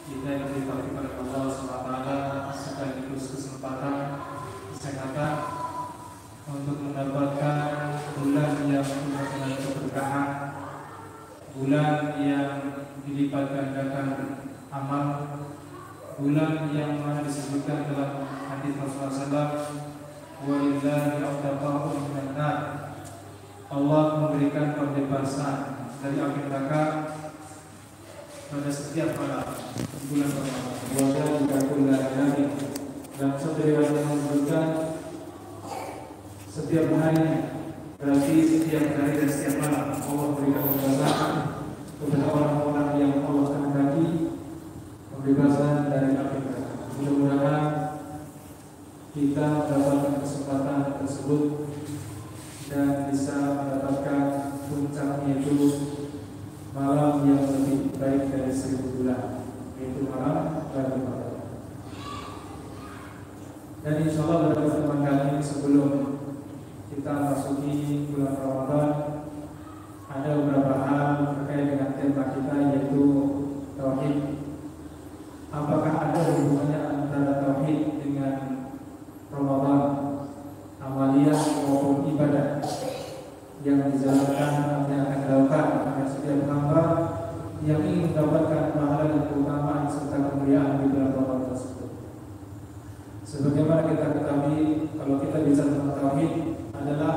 kita yang ditaati oleh Allah SWT sekaligus kesempatan kesehatan untuk mendapatkan bulan yang penuh dengan keberkahan, bulan yang dilipat gandakan amal, bulan yang mana disebutkan dalam hadis Rasulullah SAW, walillahi a'taqa'u minan nar. Allah memberikan pembebasan dari api neraka pada setiap malam bulan Ramadan. Wajah juga bulan hari dan setiap yang menyebutkan setiap hari, berarti setiap hari dan setiap malam Allah memberikan pembebasan kepada orang-orang yang Allah kehendaki pembebasan dari api neraka. Mudah-mudahan kita mendapatkan kesempatan tersebut dan bisa mendapatkan puncaknya itu malam yang lebih baik dari 1000 bulan, yaitu malam Ramadan. Dan insya Allah pada kesempatan kali ini sebelum kita masuki bulan Ramadan, ada beberapa hal terkait dengan tema kita, yaitu tauhid. Apakah ada hubungannya antara tauhid dengan Ramadan, amaliyah maupun ibadah yang dijalankan yang akan dilakukan oleh setiap hamba yang ingin mendapatkan pahala dan keutamaan serta kemuliaan di bulan Ramadan tersebut. Sebagaimana kita ketahui, kalau kita bicara tentang tauhid adalah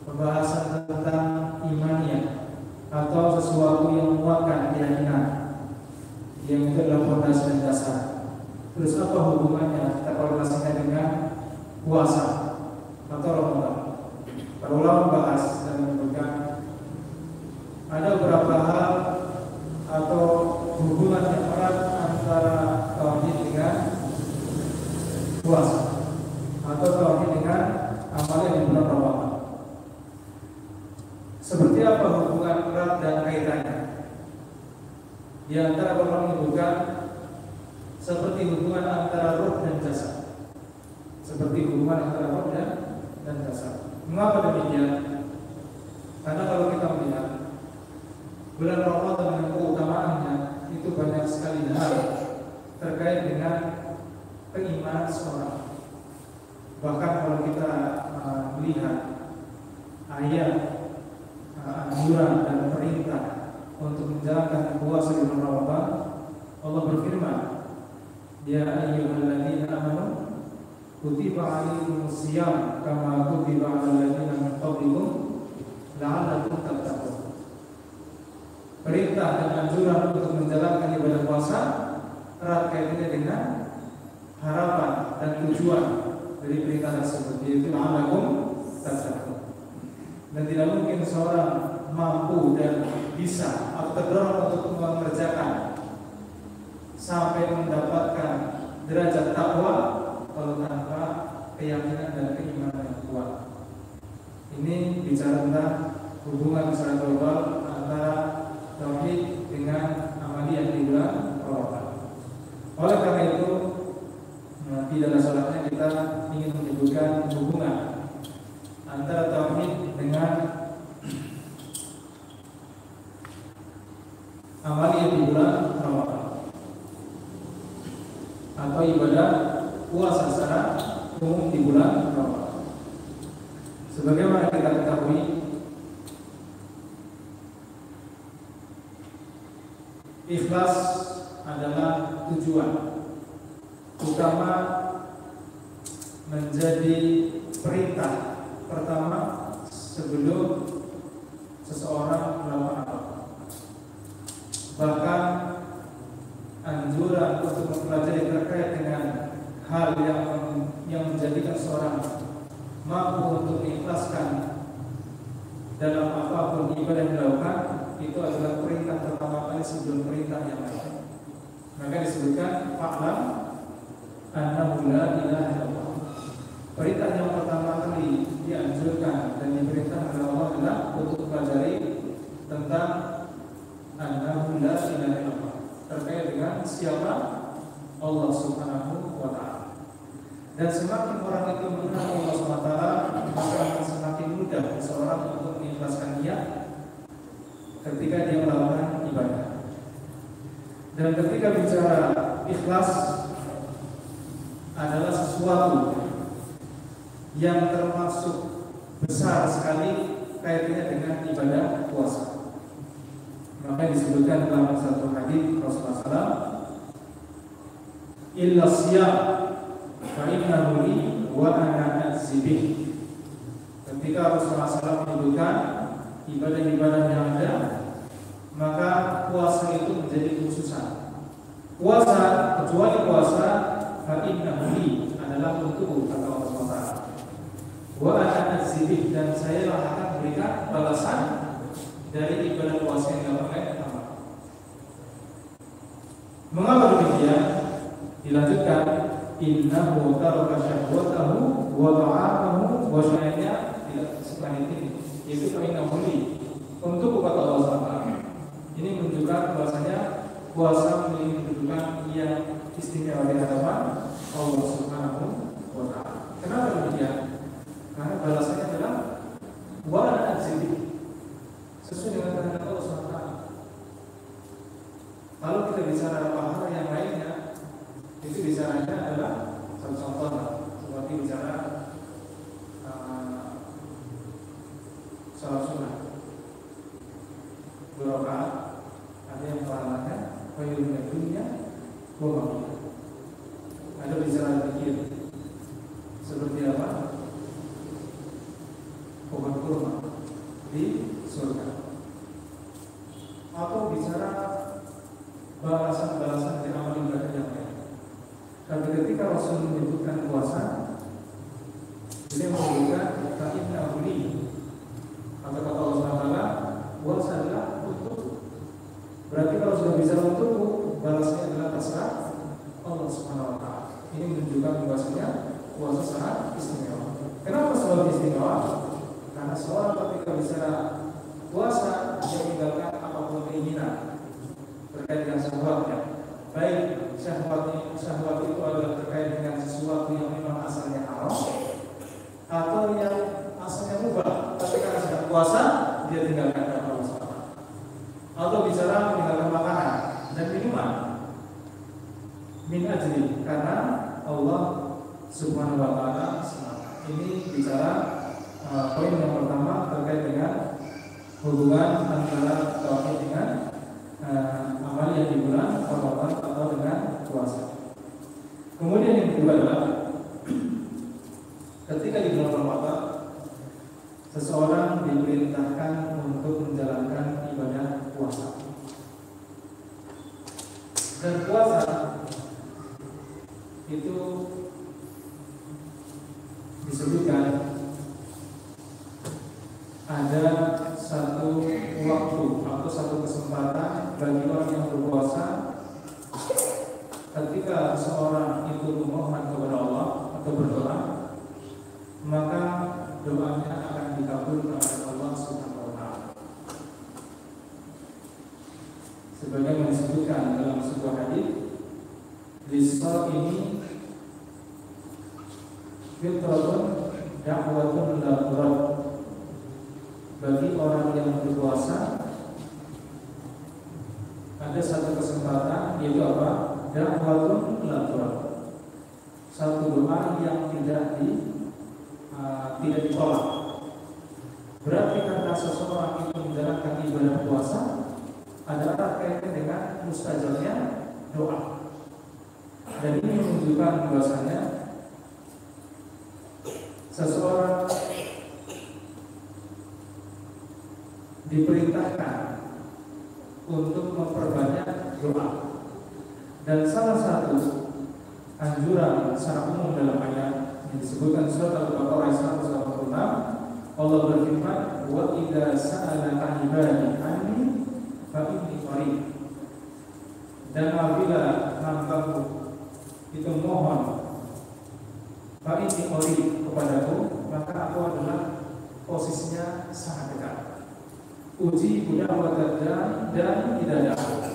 pembahasan tentang imaniyah atau sesuatu yang menguatkan keyakinan, yang itu adalah fondasi dan dasar. Terus apa hubungannya kita korelasikan dengan puasa atau Ramadan? Para ulama membahas dan menyebutkan ada beberapa hal atau hubungan yang erat antara tauhid dengan puasa atau tauhid dengan amalan di bulan Ramadan. Seperti apa hubungan erat dan kaitannya? Di antara ulama menyebutkan seperti hubungan antara roh dan jasad. Seperti hubungan antara roh dan jasad. Mengapa demikian? Karena kalau kita melihat bulan Ramadan dengan keutamaannya, itu banyak sekali hal terkait dengan keimanan seorang. Bahkan kalau kita melihat ayat anjuran dan perintah untuk menjalankan puasa di bulan Ramadan, Allah berfirman, ya ayyuhalladzina amanu kutiba alaikumus shiyam kama kutiba alal ladzina min qablikum la'allakum tattaqun. Perintah dan anjuran untuk menjalankan ibadah puasa erat kaitannya dengan harapan dan tujuan dari perintah tersebut, yaitu la'allakum tattaqun. Dan tidak mungkin seorang mampu dan bisa atau terdorong untuk mengerjakan sampai mendapatkan derajat takwa kalau tanpa keyakinan dan keimanan yang kuat. Ini bicara tentang hubungan secara global antara tauhid dengan amaliyah di bulan Ramadan. Oleh karena itu, tidaklah salatnya kita ingin menyebutkan hubungan antara tauhid dengan amaliyah di bulan Ramadan atau ibadah puasa secara umum di bulan Ramadan. Sebagaimana kita ketahui, ikhlas adalah tujuan utama menjadi perintah pertama sebelum seseorang melakukan apa. Bahkan anjuran untuk mempelajari terkait dengan hal yang menjadikan seorang mampu untuk mengikhlaskan dalam apapun ibadah yang dilakukan, itu adalah perintah pertama kali sebelum perintah yang lain. Maka disebutkan fa'lam annahu la ilaha illallah. Perintah yang pertama kali dianjurkan dan diperintahkan oleh Allah adalah untuk mempelajari tentang annahu la ilaha illallah, terkait dengan siapa Allah Subhanahu wa ta'ala. Dan semakin orang itu mengenal Allah Subhanahu wa ta'ala, maka akan semakin mudah seseorang untuk mengikhlaskan niat ketika dia melakukan ibadah. Dan ketika bicara ikhlas adalah sesuatu yang termasuk besar sekali kaitannya dengan ibadah puasa. Maka disebutkan dalam satu hadis Rasulullah SAW, illa siyam fa innahu li wa ana ajzibih. Ketika Rasulullah SAW menyebutkan ibadah-ibadah yang ada, maka puasa itu menjadi khususan. Puasa, kecuali puasa, fa innahu li adalah untukku, kata Allah SWT. Wa ana ajzibih, dan saya akan memberikan balasan dari ibadah puasa yang dilakukan pertama. Mengapa demikian? Dilanjutkan, innahu taraka syahwatahu wa ta'amahu wa syai'nya tidak sesuai ini. Itu innahu li, untuk kata Allah SWT. Ini menunjukkan bahwasanya puasa memiliki kedudukan yang istimewa di hadapan Allah Subhanahu wa Ta'ala. Kenapa demikian? Karena balasannya adalah wa ana ajzibih, sesuai dengan kehendak Allah SWT. Kalau kita bicara pahala yang lainnya, itu bicaranya adalah satu contoh seperti bicara salat sunnah 2 rakaat, ada yang pahalanya khairun dunya wa ma fiha. Ada bicara zikir seperti apa? Pohon kurma di surga. Atau bicara balasan-balasan dari amal ibadah yang lain. Tapi ketika Rasul menyebutkan puasa, dia menyebutkan ta'inna uli. Kata Allah SWT, puasa adalah untuk. Berarti kalau sudah bicara untuk, balasnya adalah terserah Allah Subhanahu wa Ta'ala. Ini menunjukkan bahwasanya puasa sangat istimewa. Kenapa sangat istimewa? Karena seorang ketika bicara puasa, dia meninggalkan apapun keinginan terkait dengan syahwatnya. Baik syahwat itu adalah terkait dengan sesuatu yang memang asalnya haram atau yang asalnya mubah, tapi karena sedang puasa dia tinggalkan Allah SWT. Atau bicara meninggalkan makanan dan minuman min ajli, karena Allah Subhanahu wa Ta'ala. Ini bicara poin yang pertama terkait dengan hubungan antara tauhid dengan amal yang di bulan Ramadan atau dengan puasa. Kemudian yang kedua adalah ketika di bulan Ramadan seseorang diperintahkan untuk menjalankan ibadah puasa. Dan puasa itu disebutkan ada satu waktu atau satu kesempatan bagi orang yang berpuasa ketika seseorang itu memohon kepada Allah atau berdoa, maka doanya akan dikabulkan oleh Allah Subhanahu wa Ta'ala. Sebagaimana disebutkan dalam sebuah hadis, lisal ini fitratun da'watun la turad. Bagi orang yang berpuasa ada satu kesempatan, yaitu apa? Da'watun la turad. Satu doa yang tidak ditolak. Berarti karena seseorang itu menjalankan ibadah puasa adalah kaitan dengan mustajabnya doa. Dan ini menunjukkan bahwasanya seseorang diperintahkan untuk memperbanyak doa. Dan salah satu anjuran secara umum dalam ayat yang disebutkan surat Al-Baqarah 186, Allah berfirman, wa idza sa'alaka 'ibadi anni fa inni qarib. Dan apabila hambaku itu mohon fa inni qarib kepadaku, maka aku adalah posisinya sangat dekat. Uji punya wajah dan tidak ada.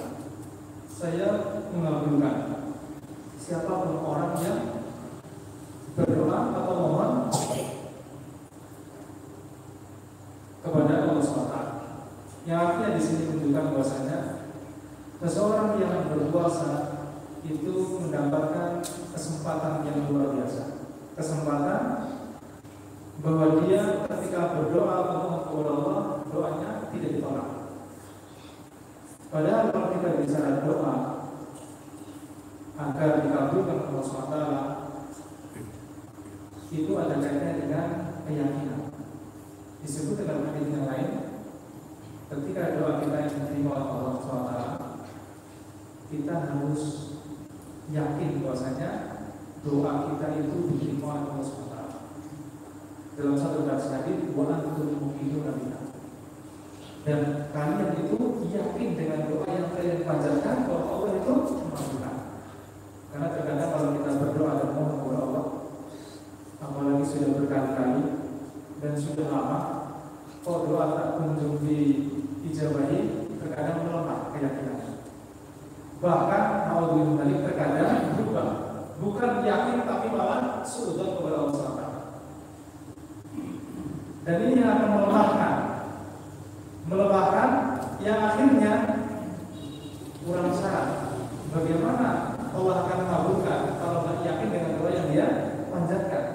Saya mengabulkan siapapun orang yang berdoa atau mohon kepada Allah SWT. Yang artinya di sini menunjukkan bahwasanya seseorang yang berpuasa itu mendapatkan kesempatan yang luar biasa, kesempatan bahwa dia ketika berdoa kepada Allah, doanya tidak ditolak. Padahal kalau kita bicara doa agar dikabulkan Allah SWT, itu ada kaitannya dengan keyakinan. Disebut dalam hadis yang lain, ketika doa kita yang diterima oleh Allah SWT, kita harus yakin bahwasanya doa kita itu diterima oleh Allah SWT. Dalam satu hadis, wa antum mu'minuna bihi. Dan kalian itu yakin dengan doa yang kalian panjatkan bahwa Allah itu mengabulkan. Karena terkadang kalau kita berdoa dan mohon kepada Allah, apalagi sudah berkali-kali dan sudah lama, kok doa tak kunjung diijabahi, terkadang melemah keyakinan. Bahkan naudzubillah terkadang berubah, bukan yakin tapi malah suudzon kepada Allah SWT. Dan ini yang akan melemahkan yang akhirnya kurang syarat. Bagaimana Allah akan mengabulkan kalau tidak yakin dengan doa yang dia panjatkan?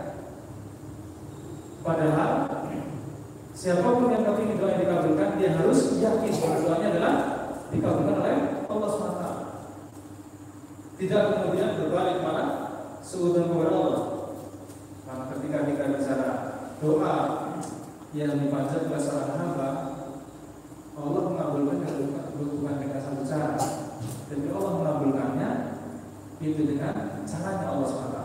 Padahal siapapun yang kepingin doa yang dikabulkan, dia harus yakin bahwa doanya adalah dikabulkan oleh Allah SWT. Tidak kemudian berbalik malah suudzon kepada Allah. Karena ketika kita bicara doa yang dipanjat oleh seorang hamba, Allah mengabulkan bukan dengan satu cara, tapi Allah mengabulkannya itu dengan caranya Allah SWT.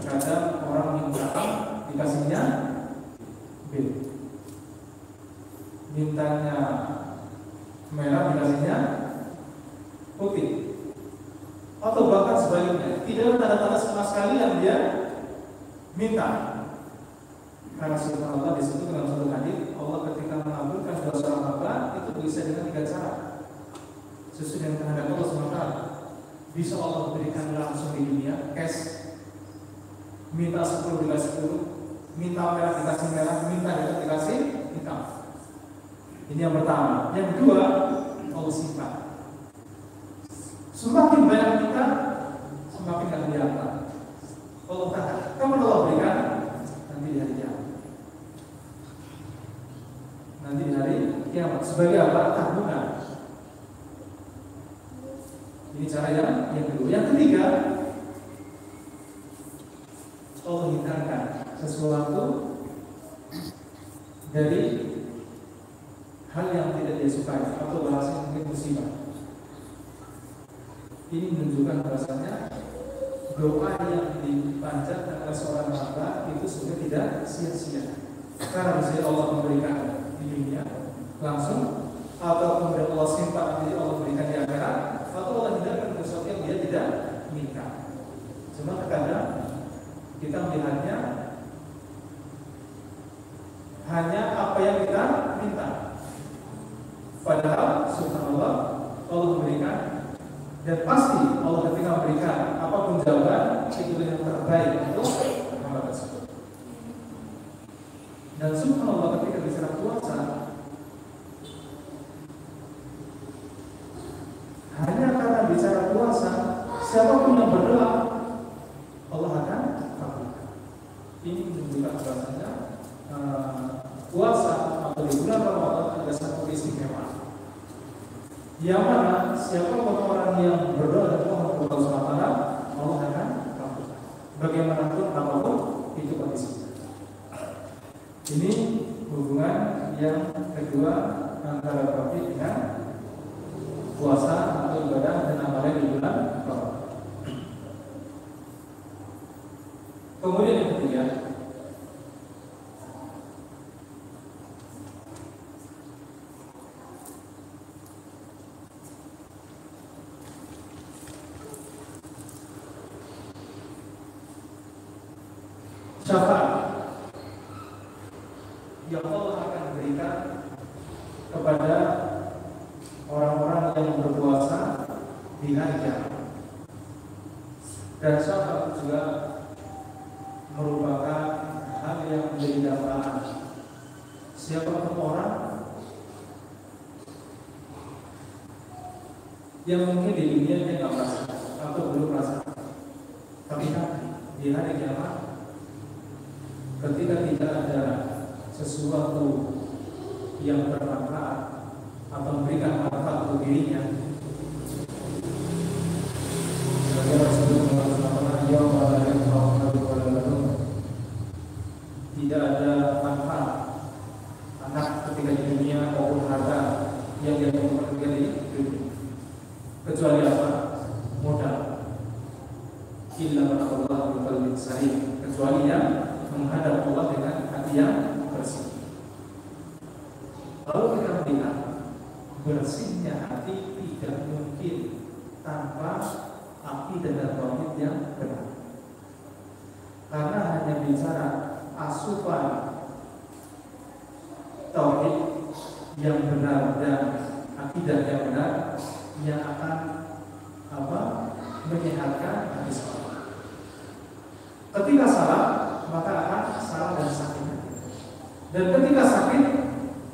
Kadang orang minta A, dikasihnya B. Mintanya merah, dikasihnya putih. Atau bahkan sebaliknya, tidak ada tanda-tanda sama sekali yang dia minta. Karena subhanallah disebut dalam satu hadis, Allah ketika mengabulkan doa seorang hamba itu bisa dengan 3 cara. Sesuai dengan kehendak Allah SWT. Bisa Allah berikan langsung di dunia, cash. Minta 10 dikasih 10, minta merah dikasih merah, minta hitam dikasih hitam. Ini yang pertama. Yang kedua, Allah simpan. Semakin banyak minta, semakin gak kelihatan. Allah kata, kamu Allah berikan nanti di hari kiamat. Nanti di hari kiamat. Sebagai apa? Tabungan. Ini cara yang kedua. Yang ketiga, Allah hindarkan sesuatu dari hal yang tidak dia sukai atau bahasa mungkin musibah. Ini menunjukkan bahasanya doa yang dipanjatkan oleh seorang hamba itu sudah tidak sia-sia. Karena bisa Allah memberikan di dunia langsung, atau kemudian Allah simpan nanti Allah berikan di akhirat, atau Allah hindarkan sesuatu yang dia tidak minta. Cuma terkadang kita melihatnya hanya apa yang kita minta. Padahal subhanallah Allah memberikan, dan pasti Allah ketika memberikan apapun jawaban itu yang terbaik untuk hamba tersebut. Dan subhanallah ketika bicara puasa, hanya karena bicara puasa, siapapun yang berdoa Allah akan kabulkan. Ini menunjukkan bahasanya puasa atau di bulan Ramadan ada satu istimewa, yang mana siapapun orang yang berdoa dan mohon kepada Allah SWT, Allah akan kabulkan. Bagaimanapun apapun itu kondisinya. Ini hubungan yang kedua antara tauhid dengan puasa atau ibadah dan amalan di bulan Ramadan. Kemudian yang ketiga, syafaat yang Allah akan berikan kepada orang-orang yang berpuasa di hari kiamat. Dan syafaat juga merupakan hal yang menjadi dambaan siapapun orang yang mungkin di dunia dia nggak merasa atau belum merasa, tapi nanti di hari kiamat ketika tidak ada sesuatu yang bermanfaat atau memberikan manfaat untuk dirinya, tidak ada manfaat anak ketika di dunia maupun harta yang dia temukan ketika di dunia, kecuali apa? Modal. Illa man Allah bi qalbin salim, kecuali yang menghadap Allah dengan hati yang bersih. Lalu kita melihat bersihnya hati tidak mungkin tanpa akidah dan tauhid yang benar. Karena hanya bicara asupan tauhid yang benar dan akidah yang benar yang akan menyehatkan hati seorang. Ketika salah, maka akan salah dan sakit. Dan ketika sakit,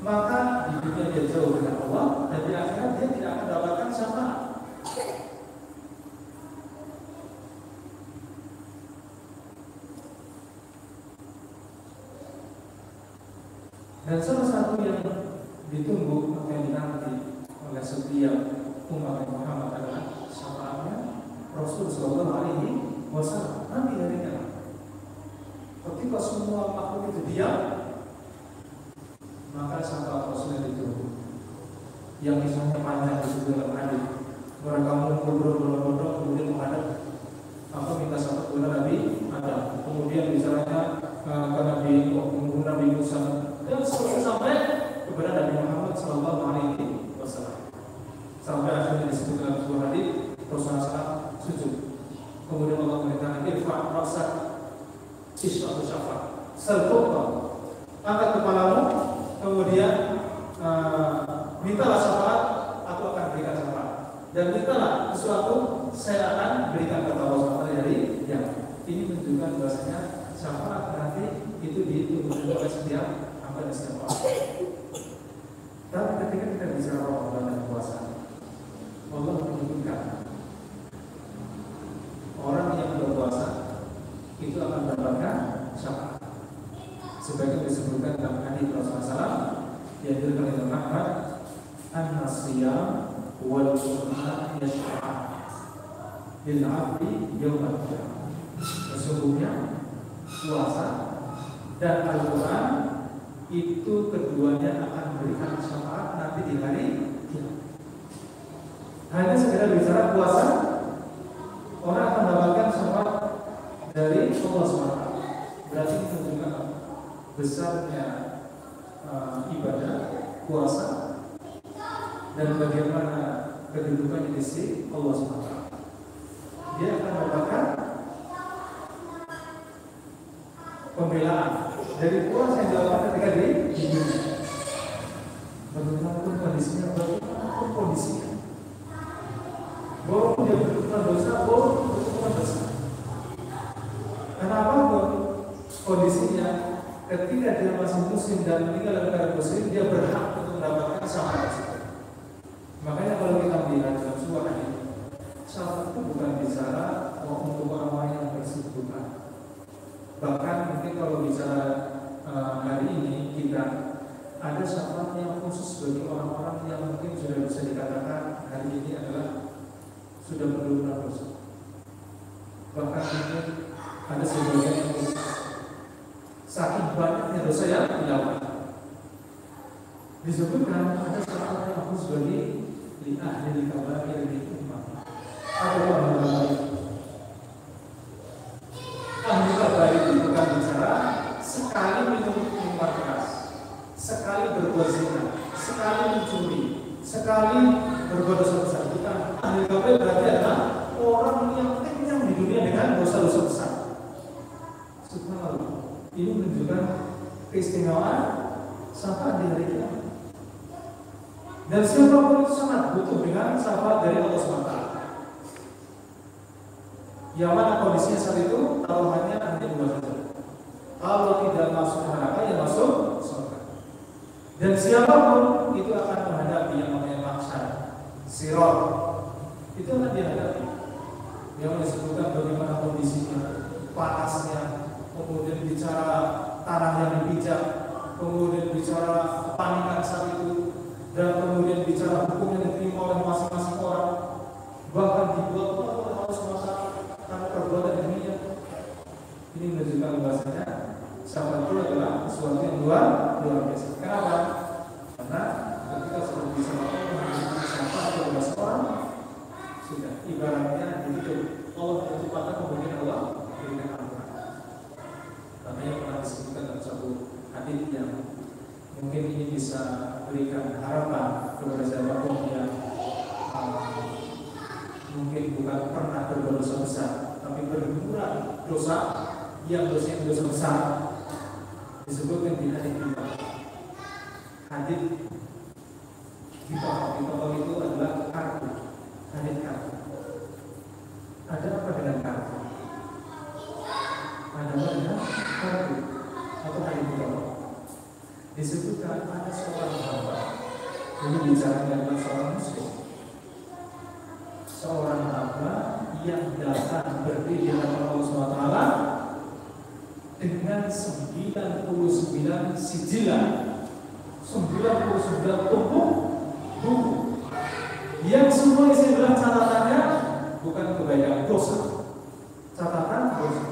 maka hidupnya dia jauh dengan Allah, dan di akhirat dia tidak akan mendapatkan syafaat. Dan salah satu yang ditunggu atau yang dinanti oleh setiap umat Muhammad adalah syafaatnya Rasul Sallallahu Alaihi Wasallam nanti hari kiamat. Ketika semua makhluk itu diam, maka syafaat Rasul itu yang misalnya panjang di dalam hadis, mereka berbondong-bondong kemudian menghadap minta syafaat kepada Nabi Adam, kemudian misalnya ke Nabi Musa, dan seterusnya sampai kepada Nabi Muhammad Sallallahu Alaihi Wasallam. Sampai akhirnya disebut dalam sebuah hadis Rasulullah SAW sujud. Kemudian Allah memerintahkan irfa' ra'sak isfa'u syafa' salqqa, angkat kepalamu, kemudian mintalah syafaat, aku akan berikan syafaat. Dan mintalah sesuatu, saya akan berikan kata Allah SWT dari yang ini menunjukkan bahasanya syafaat nanti itu ditunggu oleh setiap hamba dan setiap orang. Tapi ketika kita bicara Ramadan dan puasa, Allah menyebutkan orang yang berpuasa itu akan mendapatkan syafaat. Sebagai disebutkan dalam hadis Rasulullah SAW yang diriwayatkan oleh Ahmad, an-nasiyam wal qur'an yashfa'an lil 'abdi yaumil qiyamah. Sesungguhnya puasa dan Al-Quran itu keduanya akan memberikan syafaat nanti di hari kiamat. Hanya sekedar bicara puasa, orang akan mendapatkan syafaat dari Allah SWT. Berarti menunjukkan besarnya ibadah puasa dan bagaimana kedudukannya di sisi Allah SWT. Dia akan mendapatkan pembelaan dari puasa yang dilakukan ketika di dunia. Bagaimanapun kondisinya, bagaimanapun kondisinya, walaupun dia berbuat dosa, walaupun berbuat dosa, kenapa kondisinya, ketika dia masih muslim dan meninggal dalam keadaan muslim, dia berhak untuk mendapatkan syafaat. Makanya kalau kita melihat dalam sebuah hadis, syafaat itu bukan bicara untuk orang-orang yang bersekutu. Bahkan mungkin kalau bicara hari ini kita ada syafaat yang khusus bagi orang-orang yang mungkin sudah bisa dikatakan hari ini adalah sudah berdosa dosa. Bahkan mungkin ada sebagian yang saking banyaknya dosa yang dilakukan, disebutkan ada syafaat yang khusus bagi ahli kabair di umat. Apa yang ahli kabair itu bukan bicara sekali minum minuman keras, sekali berbuat zina, sekali mencuri, sekali berbuat dosa besar. Bukan. Ahli kabair berarti adalah orang yang kenyang di dunia dengan dosa-dosa besar. Subhanallah. Ini menunjukkan keistimewaan syafaat di hari kiamat. Dan siapapun itu sangat butuh dengan syafaat dari Allah SWT. Yang mana kondisinya saat itu taruhannya hanya dua saja. Kalau tidak masuk neraka, ya masuk surga. Dan siapapun itu akan menghadapi yang namanya mahsyar, sirat, itu akan dihadapi. Yang disebutkan bagaimana kondisinya, panasnya, kemudian bicara tanah yang dipijak, kemudian bicara kepanikan saat itu, dan kemudian bicara hukum yang diterima oleh masing-masing orang, bahkan dibuat oleh Allah SWT karena perbuatan dirinya. Ini menunjukkan bahasanya sahabat itu adalah sesuatu yang luar biasa. Kenapa? Karena ketika sudah bisa melakukan siapa atau beberapa orang, sudah ibaratnya hidup Allah menciptakan kemudian Allah berikan anugerah. Makanya pernah disebutkan dalam satu hadis yang mungkin ini bisa berikan harapan kepada siapapun yang mungkin bukan pernah berbuat dosa besar, tapi bergumuran dosa yang dosa besar. Disebutkan di hadis kita. Hadis kita itu adalah kartu. Hadis kartu. Ada apa dengan kartu? Ada apa dengan kartu? Atau hadis kita? Disebutkan ada seorang hamba. Ini bicara tentang seorang muslim. Seorang hamba yang datang berdiri di hadapan Allah SWT dengan 99 sijilan, 99 tumpuk buku yang semua isi adalah catatannya bukan kebaikan, dosa, catatan dosa.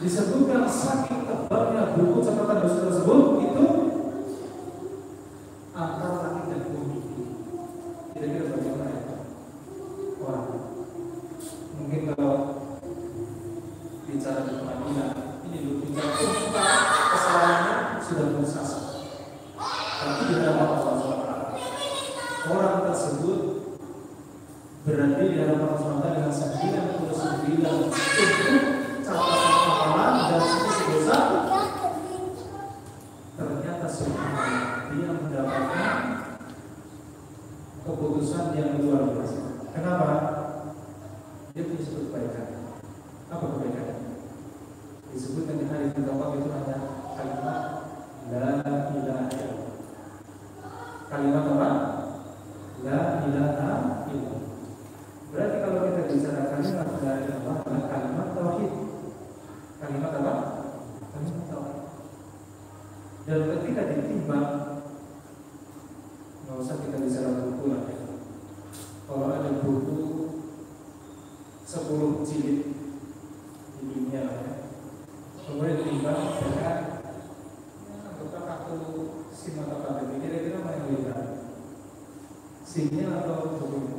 Disebutkan saking tebalnya buku catatan dosa tersebut itu antara langit dan bumi. Kira-kira bagaimana itu orang? Mungkin kalau bicara di pengadilan ini berbicara kesalahannya sudah bersalah, tapi di hadapan Allah SWT orang tersebut berada di hadapan Allah SWT dengan 99 untuk catatan amalan dan sisi dosa. Ternyata subhanallah dia mendapatkan keputusan yang luar biasa. Kenapa? Dia punya satu kebaikan. Apa kebaikan? Disebutkan di hadis pertama itu ada kalimat la ilaha illallah. Kalimat apa? La ilaha illallah. Berarti kalau kita bicara kalimat la ilaha illallah adalah kalimat tauhid. Kalimat apa? Kalimat tauhid. Dan ketika ditimbang, nggak usah kita bicara buku lah. Kalau ada buku 10 jilid di dunia, kemudian ditimbang dengan beberapa kartu SIM atau KTP, kira-kira mana yang lebih berat? SIM-nya atau bukunya?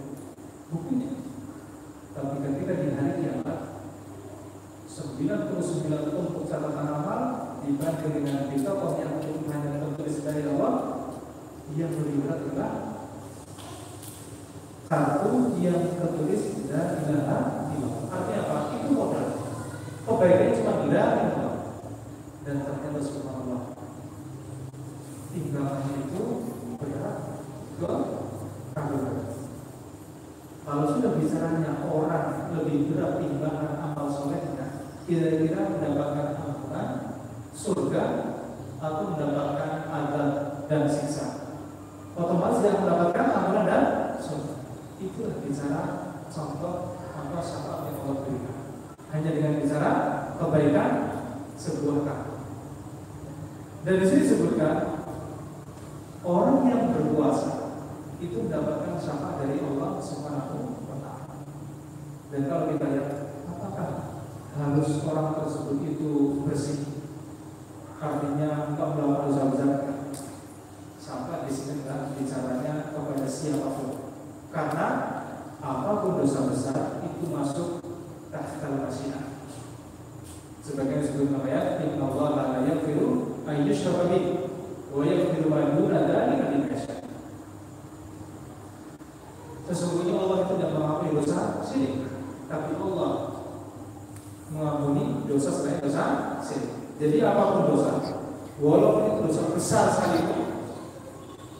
Bukunya. Tapi ketika di hari kiamat 99 tumpuk catatan amal dibanding dengan kita yang hanya tertulis dari Allah, yang lebih berat adalah kartu yang tertulis la ilaha illallah. Artinya apa? Itu modal. Kebaikannya cuma la ilaha illallah. Dan ternyata subhanallah timbangannya itu berat ke kandungan. Kalau sudah bicaranya orang lebih berat timbangan amal solehnya, kira-kira mendapatkan ampunan, surga, atau mendapatkan azab dan siksa. Otomatis yang mendapatkan ampunan dan surga. Itulah bicara contoh apa syafaat yang Allah berikan. Hanya dengan bicara kebaikan sebuah kartu. Dan di sini disebutkan orang yang berpuasa itu mendapatkan syafaat dari Allah Subhanahu wa Ta'ala. Dan kalau kita lihat, apakah harus orang tersebut itu bersih? Artinya enggak melakukan dosa besar. Sampai di sini enggak bicaranya kepada siapapun. Karena apapun dosa besar itu masuk tahtal masyiah. Sebagai disebut ayat, Inna Allah la yaghfiru an yushraka bihi wa yaghfiru ma duna dzalika liman yasha. Sesungguhnya Allah tidak mengampuni dosa syirik, tapi Allah mengampuni dosa selain dosa syirik. Jadi apapun dosa, walaupun itu dosa besar sekalipun,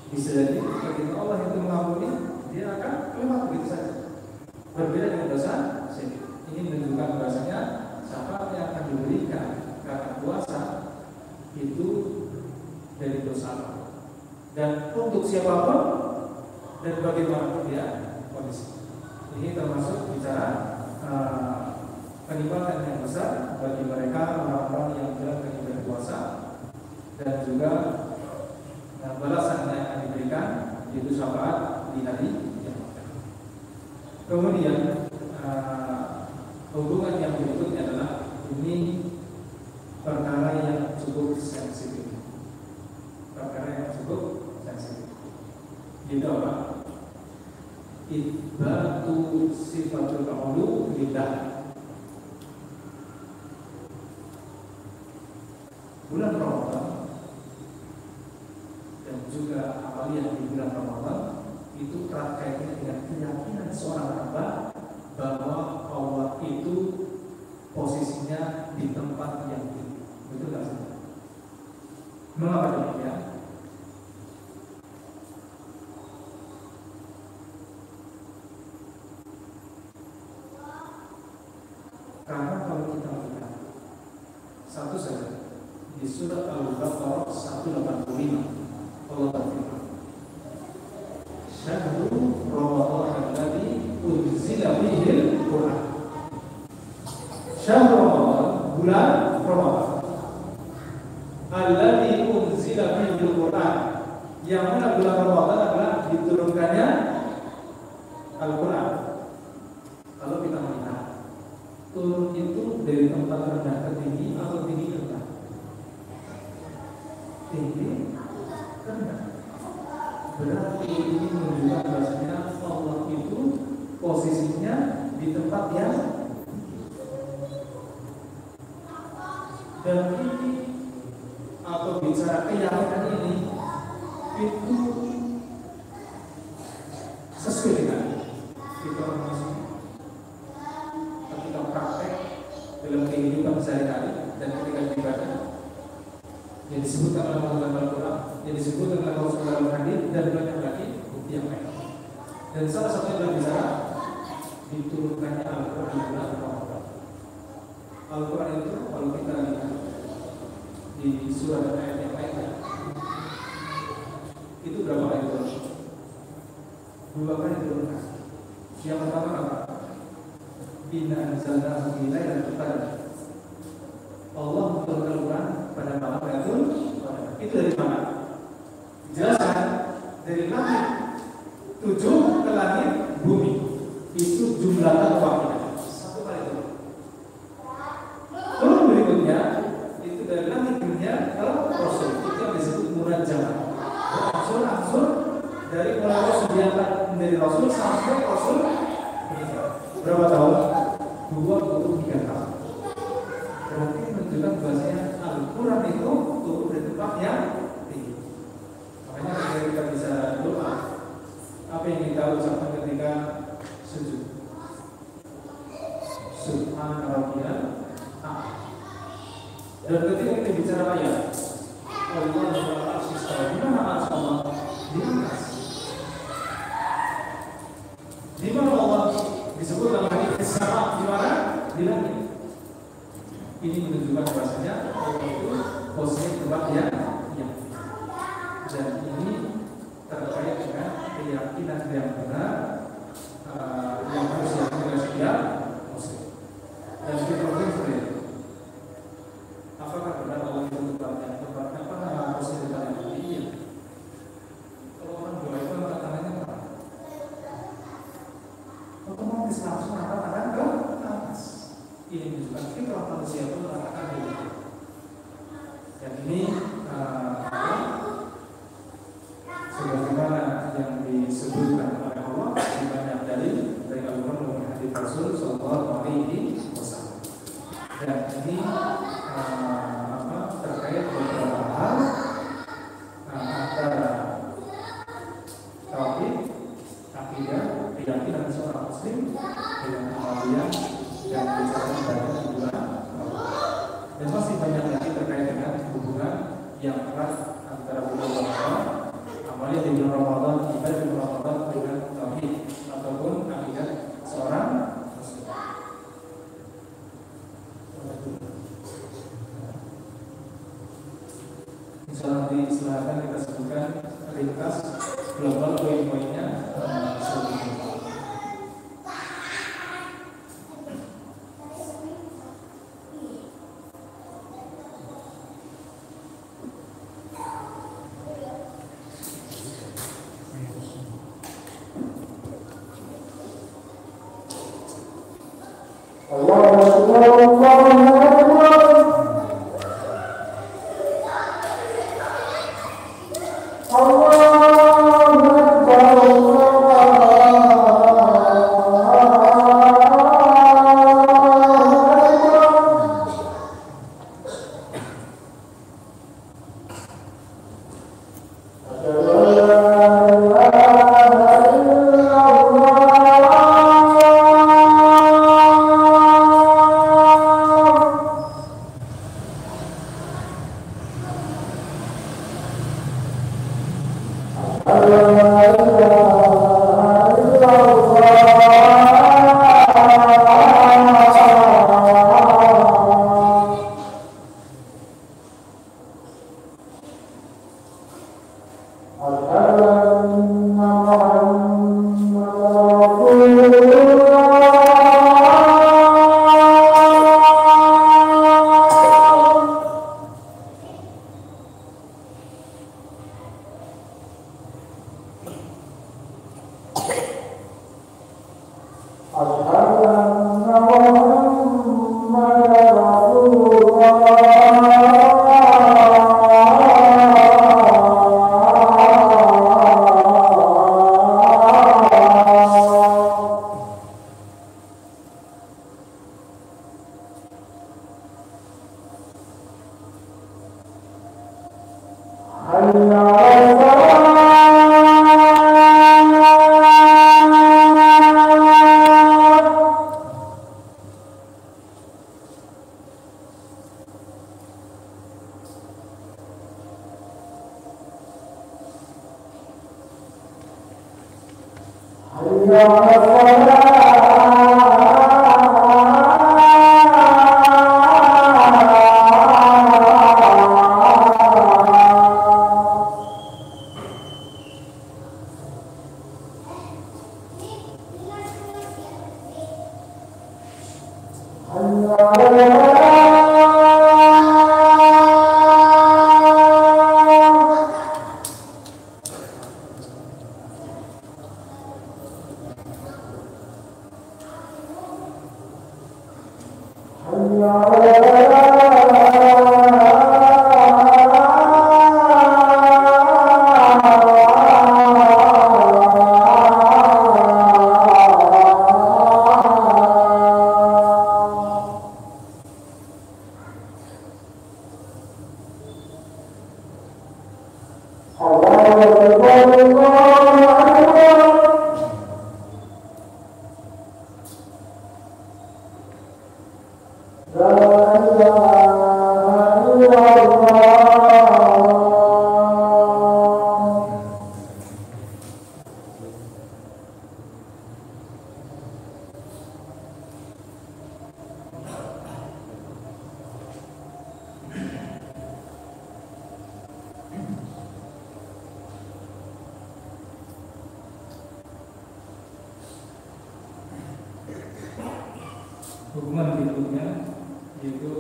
bisa jadi ketika Allah itu mengampuni, dia akan lewat begitu saja. Berbeda dengan dosa syirik. Ini menunjukkan bahasanya syafaat yang akan diberikan karena puasa itu dari dosa Allah. Dan untuk siapapun dan bagaimanapun dia kondisi. Ini Kemudian hubungan yang berikutnya adalah ini perkara yang cukup sensitif. Perkara yang cukup sensitif. Itu apa? Itsbatu sifatul ulu lillah. Bulan Ramadan dan juga amalia di bulan Ramadan itu erat kaitannya dengan keyakinan seorang hamba bahwa Allah itu posisinya di tempat yang tinggi. Betul tak sih? Mengapa demikian? Karena kalau kita lihat satu saja di surat Al-Baqarah 185 Allah berfirman, Syahrul Ramadan alladzi unzila fihi al-Qur'an. Syahrul Ramadan, bulan Ramadan alladzi unzila fihi al-Qur'an, yang mana bulan Ramadan adalah diturunkannya Al-Qur'an. Kalau kita melihat turun itu dari tempat rendah ke tinggi atau tinggi ke rendah? Tinggi ke rendah. Berarti ini menunjukkan bahasanya Allah itu posisinya di tempat yang dan ini atau bicara keyakinan ini itu sesuai dengan informasi ketika praktek dalam kehidupan sehari-hari dan ketika beribadah yang disebutkan oleh Allah Al-Quran, yang disebutkan oleh Rasulullah Al-Hadid, dan banyak lagi bukti yang lain. Dan salah satunya adalah bicara diturunkannya Al-Quran di bulan Ramadan. Al-Quran itu kalau kita lihat di surah dan ayat yang lainnya itu berapa ayat turun? 2 kali diturunkan. Yang pertama apa? Inna anzalnahu fi lailatul qadar. Allah menurunkan Al-Quran pada malam Lailatul Qadar. Itu dari mana? Jelaskan dari langit 7 ke langit bumi. Itu jumlah waktunya 1 kali turun. Turun berikutnya itu dari langit dunia ke Rasul. Itu yang disebut munajjah. Berangsur-angsur dari mulai Rasul diangkat dari Rasul sampai Rasul meninggal. Berapa tahun? 23 tahun. Berarti menunjukkan bahasanya Al-Quran itu turun dari tempat yang tinggi. Makanya ketika kita bisa doa, apa yang kita ucapkan ketika sujud? Subhana rabbiyal a'la. Dan ketika kita bicara ayat Allah Al-Arsy, di mana arsy Allah? Di atas. Di mana Allah disebut dalam hadis sama? Di mana? Di langit. Ini menunjukkan bahasanya Allah itu posisi tempat yang dan ini terkait dengan keyakinan yang benar yang harus diakini oleh setiap muslim. Dan kita berpikir seperti itu. Apakah benar Allah itu tempatnya apa posisi tempat yang tinggi? Kalau orang doa itu angkat tangannya ke mana? Otomatis langsung angkat tangan ke atas. Ini menunjukkan fitrah manusia itu mengatakan begitu. Dan ini sebagaimana yang disebutkan oleh Allah di banyak dari Al-Quran dan hadits Rasul Sallallahu Alaihi Wasallam. Dan ini terkait beberapa hal antara tauhid, akidah, keyakinan seorang muslim dengan amalan dan bicara ibadah di bulan Ramadan. Dan masih banyak lagi terkait dengan hubungan yang erat antara bulan Ramadan, amalia di bulan Ramadan, ibadah di bulan Ramadan dengan tauhid ataupun akidah seorang muslim. Insyaallah disilahkan kita sebutkan ringkas global poin-poinnya selanjutnya. Hukuman berikutnya yaitu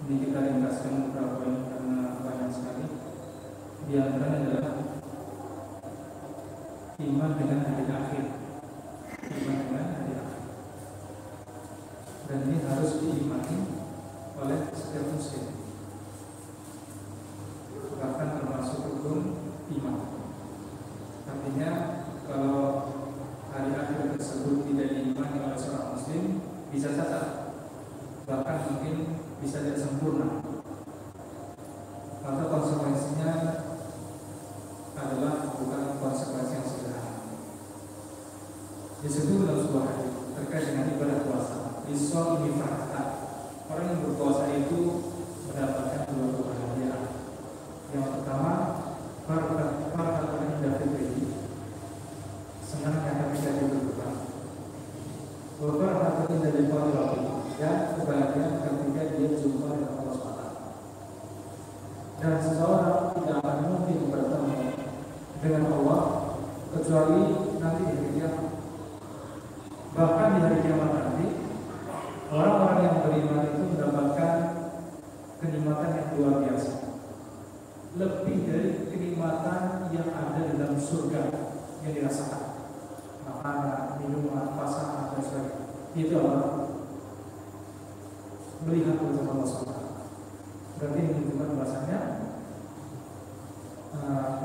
ini kita ringkaskan beberapa poin karena banyak sekali. Di antaranya adalah iman dengan hari akhir, iman dengan hari akhir, dan ini harus diimani oleh setiap muslim, bahkan termasuk rukun iman. Artinya kalau hari akhir tersebut tidak diimani oleh seorang muslim, bisa cacat, bahkan mungkin bisa tidak sempurna. Maka konsekuensinya adalah bukan konsekuensi yang sederhana. Disebut dalam sebuah hadis terkait dengan ibadah puasa, isol ini fakta. Orang yang berpuasa itu mendapatkan dua kebahagiaan. Yang pertama, para indah fitri, senangnya ketika dia berbuka. Beberapa indah di Rabi, dan kebahagiaan ketika dia jumpa dengan Allah SWT. Dan seseorang tidak akan mungkin bertemu dengan Allah kecuali nanti di hari kiamat. Bahkan di hari kiamat nanti, orang-orang yang beriman itu mendapatkan kenikmatan yang luar biasa, lebih dari kenikmatan yang ada dalam surga yang dirasakan, makanan, minuman, pasangan, dan sebagainya. itu apa? Melihat wajah Allah SWT. Berarti menunjukkan bahasanya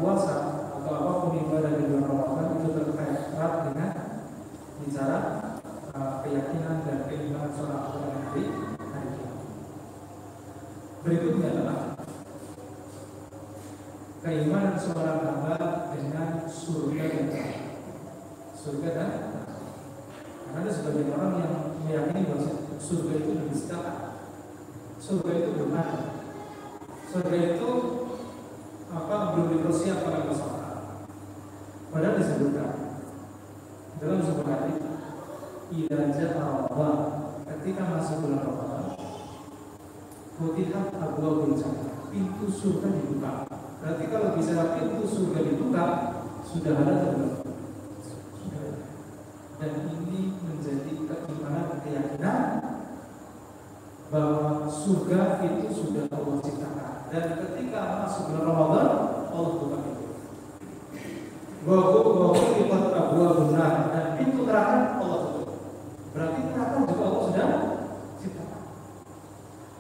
puasa atau apapun ibadah di bulan Ramadan itu terkait erat dengan bicara keyakinan dan keimanan seorang pada hari kiamat. Berikutnya adalah keimanan seorang hamba dengan surga dan neraka. Surga dan neraka. Karena ada sebagian orang yang meyakini bahwa surga itu didustakan. Surga itu belum ada. Surga itu belum dipersiapkan oleh Allah. Padahal disebutkan dalam sebuah hadis, idza ja'a Ramadan, ketika masuk bulan Ramadan, futihat abwaabul jannah, pintu surga dibuka. Berarti kalau bisa pintu surga dibuka, sudah ada belum? Sudah. Dan ini menjadi keimanan, keyakinan bahwa surga itu sudah Allah ciptakan. Dan ketika masuk bulan Ramadan, Allah buka pintu. Wa lipat abwaabun nar, dan pintu neraka Allah tutup. Berarti neraka juga Allah sudah ciptakan.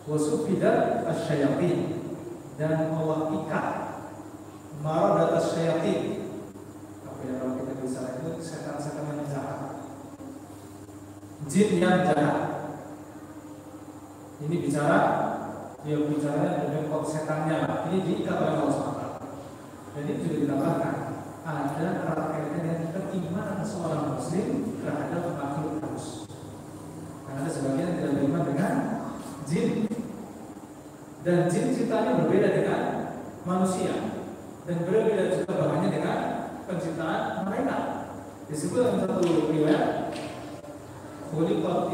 Wa sufidat asyayatin, dan Allah ikat maradat asyayatin. Apa yang kalau kita bisa itu setan-setan yang jahat, jin yang jahat. Ini dia bicaranya dengan kok setannya. Ini diikat oleh Allah SWT. Jadi juga ditambahkan ada kaitan dengan keimanan seorang muslim terhadap makhluk halus. Karena ada sebagian yang tidak beriman dengan jin, dan jin ciptaannya berbeda dengan manusia, dan berbeda juga bahannya dengan penciptaan mereka. Disebut dalam satu riwayat khuliqat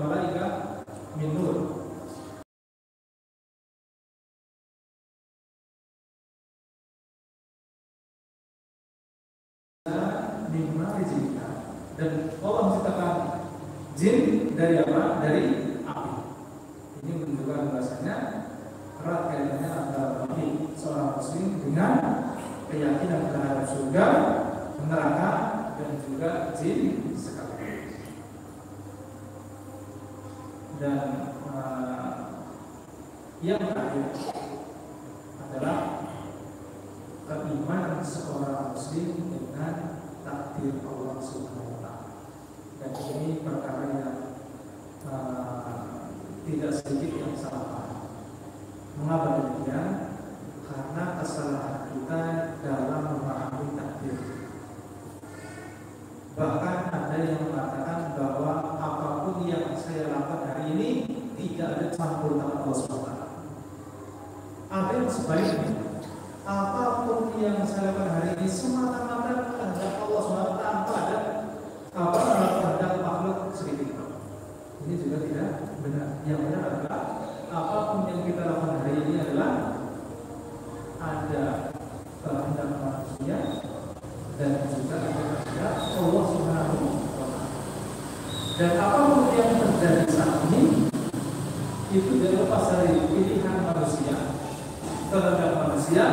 malaika min nur. Dan Allah menciptakan jin dari apa? Dari api. Ini menunjukkan bahasanya erat kaitannya antara seorang muslim dengan keyakinan terhadap surga, neraka, dan juga jin sekaligus. Dan yang terakhir adalah keimanan seorang muslim dengan takdir Allah Subhanahu wa Ta'ala. Dan ini perkara yang tidak sedikit yang salah paham. Mengapa demikian? Karena kesalahan kita dalam memahami takdir. Bahkan ada yang mengatakan bahwa apapun yang saya lakukan hari ini tidak ada campur tangan Allah SWT. Ada yang sebaliknya, apapun yang saya lakukan hari ini semata-mata kehendak Allah SWT tanpa ada kehendak makhluk sedikit. Ini juga tidak benar. Yang benar adalah apapun yang kita lakukan hari ini adalah ada kehendak manusia dan juga ada kehendak Allah Subhanahu wa Ta'ala. Dan apapun yang terjadi saat ini itu dilepas dari pilihan manusia, kehendak manusia,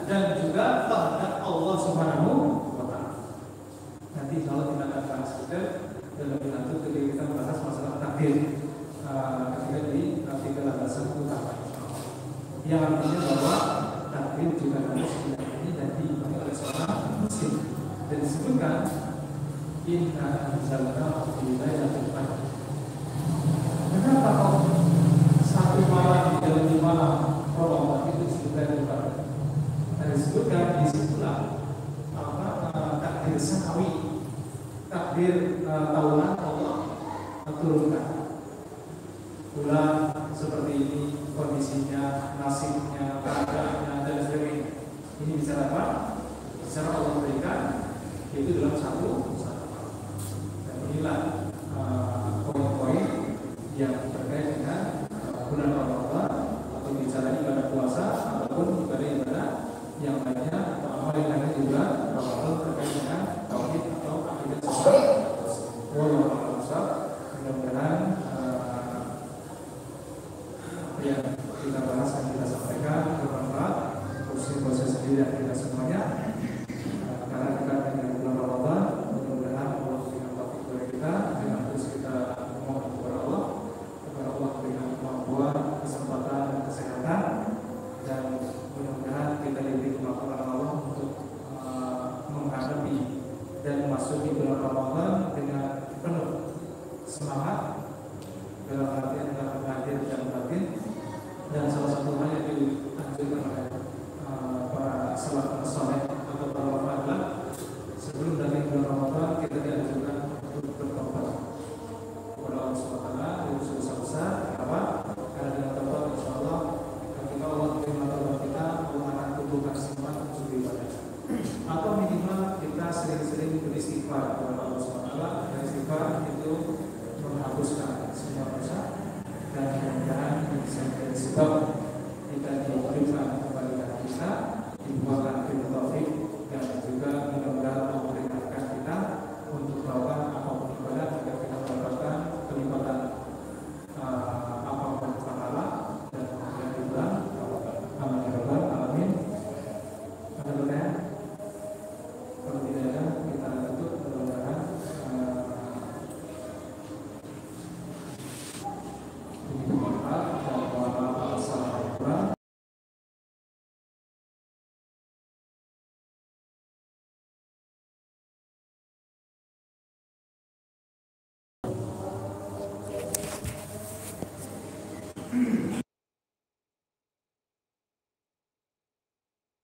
dan juga kehendak Allah Subhanahu wa Ta'ala. Nanti kalau kita akan bahas dan lebih lanjut ketika kita membahas masalah takdir ketika di artikel landasan utama, yang artinya bahwa takdir juga harus diyakini dan diimani oleh seorang muslim. Dan disebutkan inna anzalnahu fi lailatul qadar. Kenapa kok satu malam di malam Ramadan itu disebut Lailatul Qadar? Dan disebutkan disitulah takdir sanawi, takdir tahunan Allah turunkan. Bulan seperti ini kondisinya, nasibnya, keadaannya, dan sebagainya. Ini bicara apa? Bicara Allah berikan itu dalam satu. Dan inilah poin-poin yang terkait dengan bulan Ramadan, atau bicara ibadah puasa ataupun ibadah yang lainnya atau amal yang lainnya juga Ramadan terkait dengan tauhid atau akidah sesat. Mudah-mudahan yang kita bahas dan kita sampaikan bermanfaat untuk proses sendiri dan kita semuanya. Karena kita dengan bulan Ramadan, mudah-mudahan Allah dan memasuki bulan Ramadan dengan penuh semangat dalam arti